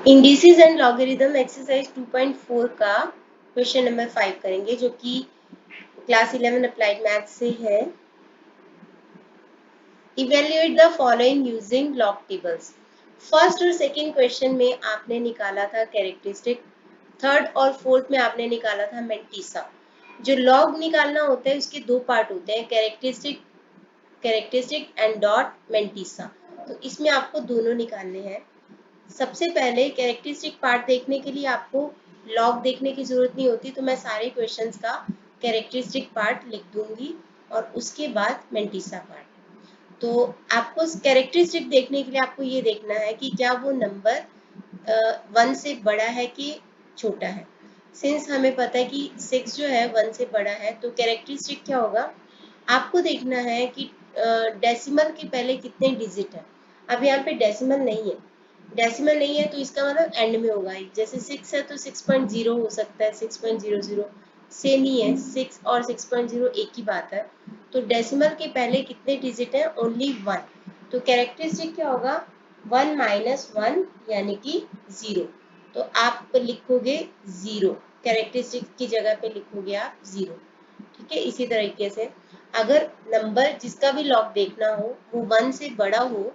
Indices and logarithm exercise 2.4 का question number 5 करेंगे, जो कि क्लास 11 अप्लाइड मैथ से है। Evaluate the following using log tables. First और सेकंड क्वेश्चन में आपने निकाला था कैरेक्टरिस्टिक, थर्ड और फोर्थ में आपने निकाला था मेंटिसा। जो लॉग निकालना होता है उसके दो पार्ट होते हैं, कैरेक्टरिस्टिक एंड डॉट मेंटिसा। तो इसमें आपको दोनों निकालने हैं। सबसे पहले कैरेक्टरिस्टिक पार्ट देखने के लिए आपको लॉग देखने की जरूरत नहीं होती, तो मैं सारे क्वेश्चंस का कैरेक्टरिस्टिक पार्ट लिख दूंगी और उसके बाद मेंटिसा पार्ट। तो आपको कैरेक्टरिस्टिक देखने के लिए आपको ये देखना है कि क्या वो नंबर 1 से बड़ा है कि छोटा है। सिंस हमें पता है कि 6 जो है 1 से बड़ा है, तो कैरेक्टरिस्टिक क्या होगा, आपको देखना है कि डेसिमल के पहले कितने डिजिट है। अब यहाँ पे डेसिमल नहीं है तो इसका मतलब एंड में होगा। जैसे 6 है तो 6.0 हो सकता है, 6.00 सेम ही है। 6 और 6.0 एक ही बात है। तो डेसिमल के पहले कितने डिजिट है, ओनली 1। तो कैरेक्टरिस्टिक क्या होगा, 1 माइनस 1 यानी कि 0। तो आप लिखोगे 0, कैरेक्टरिस्टिक की जगह पे लिखोगे आप 0। ठीक है। इसी तरीके से अगर नंबर जिसका भी लॉग देखना हो वो 1 से बड़ा हो,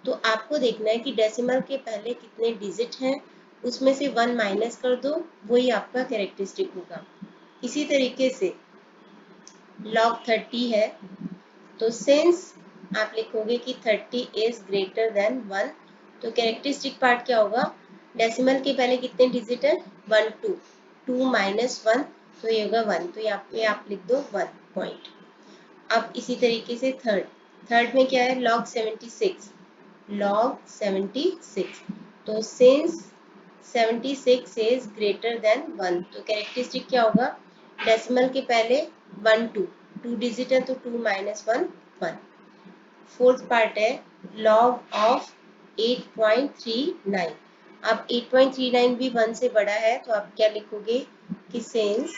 तो आपको देखना है कि डेसिमल के पहले कितने डिजिट हैं, उसमें से 1 माइनस कर दो, वही आपका कैरेक्टरिस्टिक होगा। इसी तरीके से लॉग 30 है, तो सिंस आप लिखोगे कि 30 इज ग्रेटर देन 1, तो कैरेक्टरिस्टिक पार्ट क्या होगा, डेसिमल के पहले कितने डिजिट है, 1 2, 2 माइनस 1, तो ये होगा 1। तो यहाँ पे आप लिख दो 1 पॉइंट। अब इसी तरीके से थर्ड में क्या है, लॉग 76। तो सिंस 76 इज ग्रेटर देन 1, तो कैरेक्टरिस्टिक क्या होगा, डेसिमल के पहले 1 2, 2 डिजिट है तो 2 माइनस 1 1। फोर्थ पार्ट है लॉग ऑफ 8.39। अब 8.39 भी 1 से बड़ा है, तो आप क्या लिखोगे कि सिंस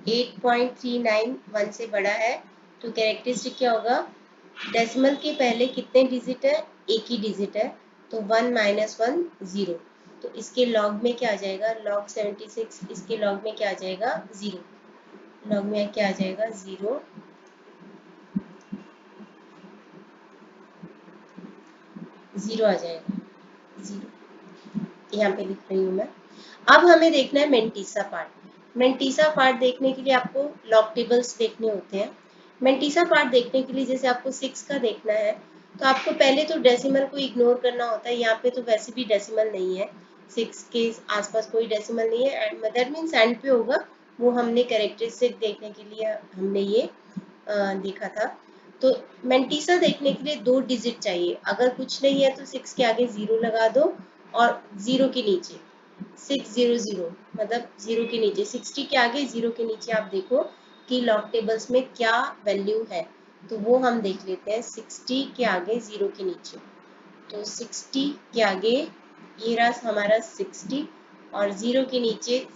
8.39 1 से बड़ा है, तो कैरेक्टरिस्टिक क्या होगा, डेसिमल के पहले कितने डिजिट है, एक ही डिजिट है, तो 1 माइनस 1 0। तो इसके लॉग में क्या आ जाएगा, लॉग 76, इसके लॉग में क्या आ जाएगा, 0। लॉग में क्या आ जाएगा, 0 आ जाएगा, 0 यहाँ पे लिख रही हूँ मैं। अब हमें देखना है मेंटिसा पार्ट। मेंटिसा पार्ट देखने के लिए आपको लॉग टेबल्स देखने होते हैं। मेंटिसा पार्ट देखने के लिए जैसे आपको 6 का देखना है, तो आपको पहले तो डेसिमल को इग्नोर करना होता है। यहाँ पे तो वैसे भी डेसिमल नहीं है, 6 के आसपास कोई डेसिमल नहीं है, दैट मीन्स एंड पे होगा। वो हमने कैरेक्टरिस्टिक देखने के लिए हमने ये देखा था। तो मेंटिसा देखने के लिए 2 डिजिट चाहिए। अगर कुछ नहीं है तो 6 के आगे 0 लगा दो और 0 के नीचे 600, मतलब 0 के नीचे 60 के आगे 0 के नीचे आप देखो कि लॉग टेबल्स में क्या वैल्यू है। तो वो हम देख लेते हैं। 60 के आगे 0 के नीचे, तो 60 के आगे ये रहा हमारा 60, और 0 के नीचे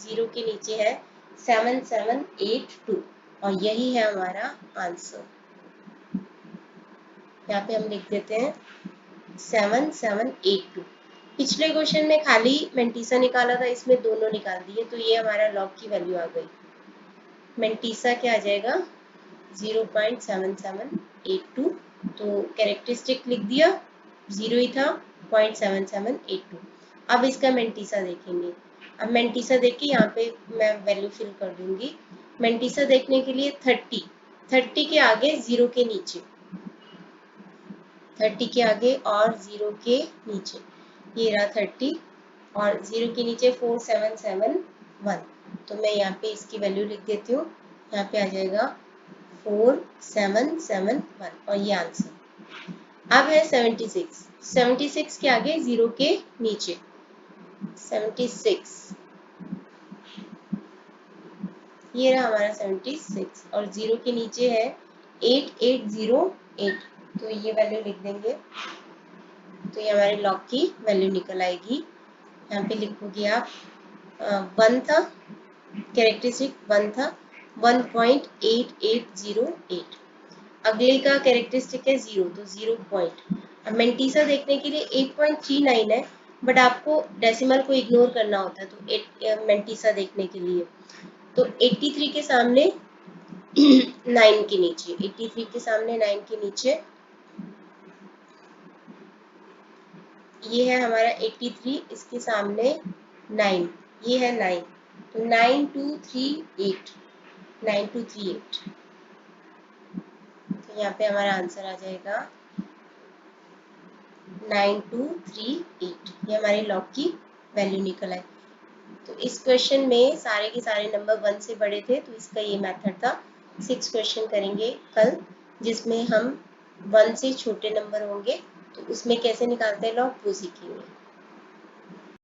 है 7782, और यही है हमारा आंसर। यहाँ पे हम लिख देते हैं 7782। पिछले क्वेश्चन में खाली मेंटिसा निकाला था, इसमें दोनों निकाल दिए, तो ये हमारा लॉग की वैल्यू आ गई। मेंटिसा क्या आ जाएगा, 0.7782। तो कैरेक्टरिस्टिक लिख दिया, 0 ही था, 0.7782। अब इसका मेंटिसा देखेंगे। अब मेंटिसा देख के यहाँ पे मैं वैल्यू फिल कर दूंगी। मेंटिसा देखने के लिए 30 के आगे 0 के नीचे, 30 के आगे और 0 के नीचे, ये रहा 30, और 0 के नीचे 4771। तो मैं यहाँ पे इसकी वैल्यू लिख देती हूँ। यहाँ पे आ जाएगा 4771, और ये आंसर। अब है 76 के आगे 0 के नीचे 76, ये रहा हमारा 76, और 0 के नीचे है 8808। तो ये वैल्यू लिख देंगे, तो ये हमारे लॉग की वैल्यू निकल आएगी। यहाँ पे लिखोगे आप 1 था, कैरेक्टरिस्टिक 1 था, 1.8808। अगले का कैरेक्टरिस्टिक है 0, तो 0 पॉइंट। अब मेंटीसा देखने के लिए 8.39 है, बट आपको डेसिमल को इग्नोर करना होता है, तो मेंटीसा देखने के लिए तो 83 के सामने 9 के नीचे, 83 के सामने 9 के नीचे ये है हमारा 83, इसके सामने 9, ये है 9, तो 9238, 9238, तो यहाँ पे हमारा आंसर आ जाएगा 9238, ये हमारे लॉग की वैल्यू निकल आई। तो इस क्वेश्चन में सारे के सारे नंबर 1 से बड़े थे, तो इसका ये मेथड था। 6 क्वेश्चन करेंगे कल, जिसमें हम 1 से छोटे नंबर होंगे, तो उसमें कैसे निकालते हैं लॉग वो सीखेंगे।